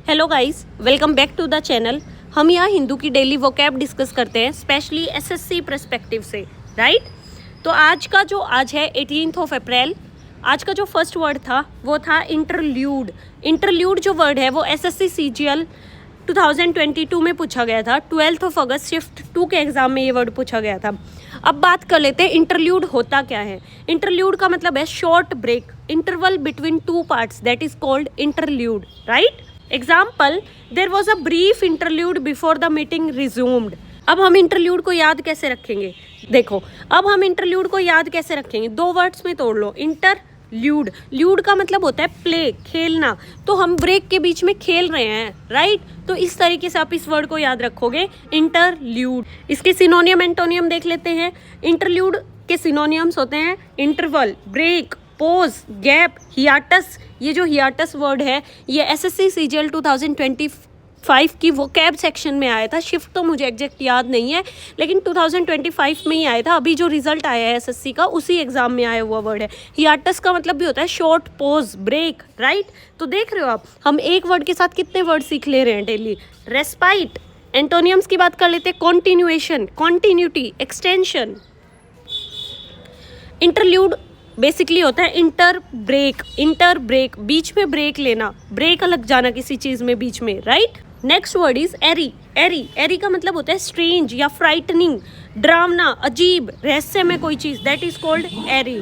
Hello guys, welcome back to the channel. हम यहाँ हिंदू की डेली वोकैब डिस्कस करते हैं, स्पेशली एसएससी पर्सपेक्टिव से, राइट। तो आज है 18 अप्रैल। आज का जो फर्स्ट वर्ड था वो था इंटरल्यूड। इंटरल्यूड जो वर्ड है वो एसएससी सीजीएल 2022 में पूछा गया था। 12 अगस्त शिफ्ट 2 के एग्जाम में ये वर्ड पूछा गया था। अब बात कर लेते हैं इंटरल्यूड होता क्या है। इंटरल्यूड का मतलब है short break, interval between two parts, that is called interlude, right. Example, there was a brief interlude before the meeting resumed. अब हम इंटरल्यूड को याद कैसे रखेंगे? देखो, अब हम इंटरल्यूड को याद कैसे रखेंगे? दो वर्ड्स में तोड़ लो। इंटरल्यूड, ल्यूड का मतलब होता है प्ले, खेलना। तो हम ब्रेक के बीच में खेल रहे हैं, राइट। तो इस तरीके से आप इस वर्ड को याद रखोगे, इंटरल्यूड। इसके सिनोनियम एंटोनियम देख लेते हैं। इंटरल्यूड के सिनोनियम्स होते हैं interval, break, pause, gap, hiatus. ये जो हियाटस वर्ड है ये एसएससी सीजीएल 2025 की वोकैब सेक्शन में आया था। शिफ्ट तो मुझे एग्जैक्ट याद नहीं है, लेकिन 2025 में ही आया था। अभी जो रिजल्ट आया है एसएससी का उसी एग्जाम में आया हुआ वर्ड है। हियाटस का मतलब भी होता है शॉर्ट, पोज, ब्रेक, राइट। तो देख रहे हो आप, हम एक वर्ड के साथ कितने वर्ड सीख ले रहे हैं डेली। रेस्पाइट। एंटोनियम्स की बात कर लेते हैं। Continuation, continuity, extension. Interlude basically होता है इंटर ब्रेक, बीच में ब्रेक लेना, ब्रेक लग जाना किसी चीज में बीच में, राइट। नेक्स्ट वर्ड इज एरी। एरी का मतलब होता है स्ट्रेंज या फ्राइटनिंग, डरावना, अजीब, रहस्य में कोई चीज, दैट इज कॉल्ड एरी।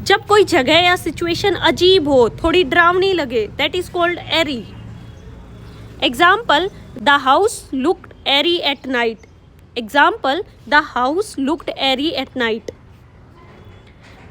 जब कोई जगह या सिचुएशन अजीब हो, थोड़ी डरावनी लगे, that is called eerie. Example, the house looked eerie at night. Example, the house looked eerie at night.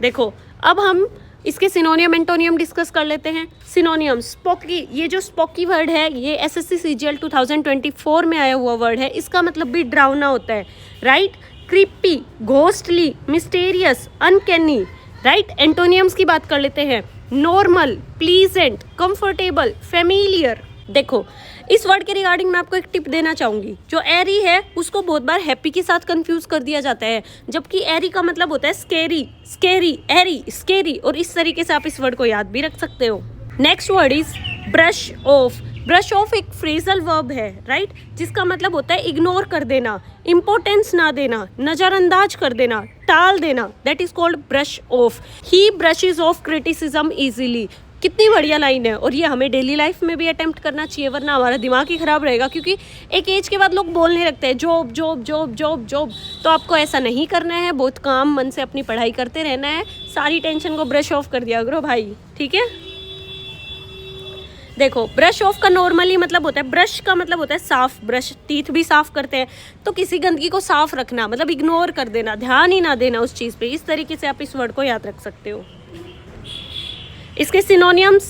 देखो, अब हम इसके सिनोनियम एंटोनियम डिस्कस कर लेते हैं। सिनोनियम, स्पोकी। ये जो स्पोकी वर्ड है ये एसएससी सीजीएल 2024 में आया हुआ वर्ड है। इसका मतलब भी डरावना होता है, right. Creepy, ghostly, mysterious, uncanny, right. एंटोनियम्स की बात कर लेते हैं। Normal, pleasant, comfortable, familiar. देखो, इस वर्ड के रिगार्डिंग मैं आपको एक टिप देना चाहूँगी। जो एरी है उसको बहुत बार हैप्पी के साथ कंफ्यूज कर दिया जाता है, जबकि एरी का मतलब होता है स्केरी, एरी, स्केरी। और इस तरीके से आप इस वर्ड को याद भी रख सकते हो। Next word is brush off. Brush off एक फ्रेजल वर्ब है, राइट, जिसका मतलब होता है इग्नोर कर देना, इंपॉर्टेंस ना देना, नजरअंदाज कर देना, टाल देना, that is called brush off. He brushes of criticism easily. कितनी बढ़िया लाइन है, और ये हमें डेली लाइफ में भी अटेम्प्ट करना चाहिए, वरना हमारा दिमाग ही खराब रहेगा। क्योंकि एक एज के बाद लोग बोलने लगते हैं job job job job job. तो आपको ऐसा नहीं करना है, बहुत काम मन से अपनी पढ़ाई करते रहना है। सारी टेंशन को ब्रश ऑफ कर दिया करो भाई, ठीक है। देखो, ब्रश ऑफ का नॉर्मली मतलब होता है, ब्रश का मतलब होता है साफ, ब्रश टीथ भी साफ करते हैं। तो किसी गंदगी को साफ रखना मतलब इग्नोर कर देना, ध्यान ही ना देना उस चीज़ पे। इस तरीके से आप इस वर्ड को याद रख सकते हो। इसके synonyms,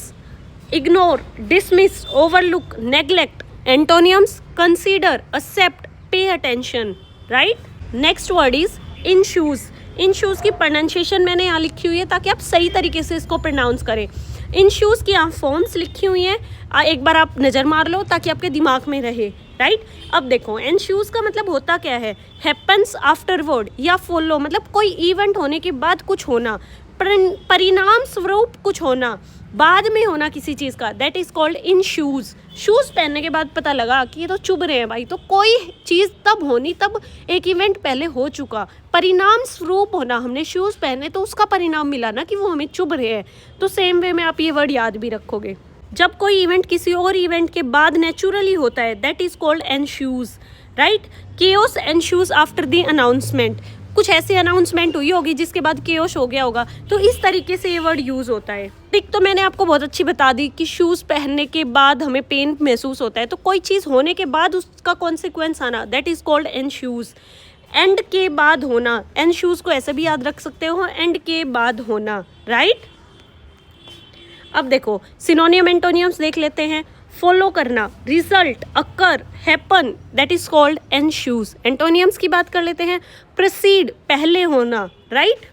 ignore, dismiss, overlook, neglect. Antonyms, consider, accept, pay attention, right. Next word is in shoes. In shoes की प्रोनाउंसिएशन मैंने यहाँ लिखी हुई है ताकि आप सही तरीके से इसको प्रोनाउंस करें। इन शूज की यहाँ फॉर्म्स लिखी हुई हैं, एक बार आप नज़र मार लो ताकि आपके दिमाग में रहे, राइट। अब देखो, इन शूज का मतलब होता क्या है? हैपन्स आफ्टरवर्ड या फॉलो, मतलब कोई इवेंट होने के बाद कुछ होना, परिणाम स्वरूप कुछ होना, बाद में होना किसी चीज़ का, that is called in shoes. Shoes पहनने के बाद पता लगा कि ये तो चुभ रहे हैं भाई, तो कोई चीज़ तब होनी, तब एक इवेंट पहले हो चुका, परिणाम स्वरूप होना। हमने शूज़ पहने तो उसका परिणाम मिला ना कि वो हमें चुभ रहे हैं। तो सेम वे में आप ये वर्ड याद भी रखोगे। जब कोई इवेंट किसी और इवेंट के बाद नेचुरली होता है, that is called ensues, right. Chaos ensues after the announcement. कुछ ऐसी अनाउंसमेंट हुई होगी जिसके बाद केओस हो गया होगा, तो इस तरीके से ये वर्ड यूज़ होता है। ट्रिक तो मैंने आपको बहुत अच्छी बता दी कि शूज़ पहनने के बाद हमें पेन महसूस होता है, तो कोई चीज़ होने के बाद उसका कॉन्सिक्वेंस आना, that is called an shoes. And के बाद होना, एन शूज़ को ऐसे भी याद रख सकते हो, एंड के बाद होना, राइट। अब देखो, सिनोनियम एंटोनियम्स देख लेते हैं। फॉलो करना, result, occur, happen, that is called ensues. Antonyms की बात कर लेते हैं। प्रोसीड, पहले होना, राइट।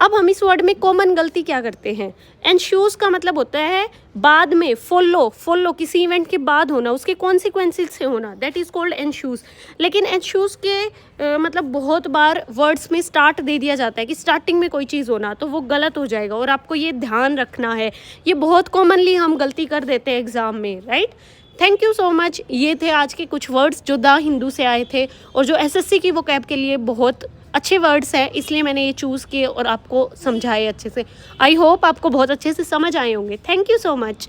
अब हम इस वर्ड में कॉमन गलती क्या करते हैं, एंश्योर्स का मतलब होता है बाद में, फॉलो किसी इवेंट के बाद होना, उसके कॉन्सिक्वेंसेस से होना, दैट इज़ कॉल्ड एंश्योर्स। लेकिन एंश्योर्स के मतलब बहुत बार वर्ड्स में स्टार्ट दे दिया जाता है कि स्टार्टिंग में कोई चीज़ होना, तो वो गलत हो जाएगा और आपको ये ध्यान रखना है। ये बहुत कॉमनली हम गलती कर देते हैं एग्ज़ाम में, right. Thank you so much. ये थे आज के कुछ वर्ड्स जो द हिंदू से आए थे और जो एसएससी की वोकैब के लिए बहुत अच्छे वर्ड्स हैं, इसलिए मैंने ये चूज़ किए और आपको समझाए अच्छे से। आई होप आपको बहुत अच्छे से समझ आए होंगे। Thank you so much.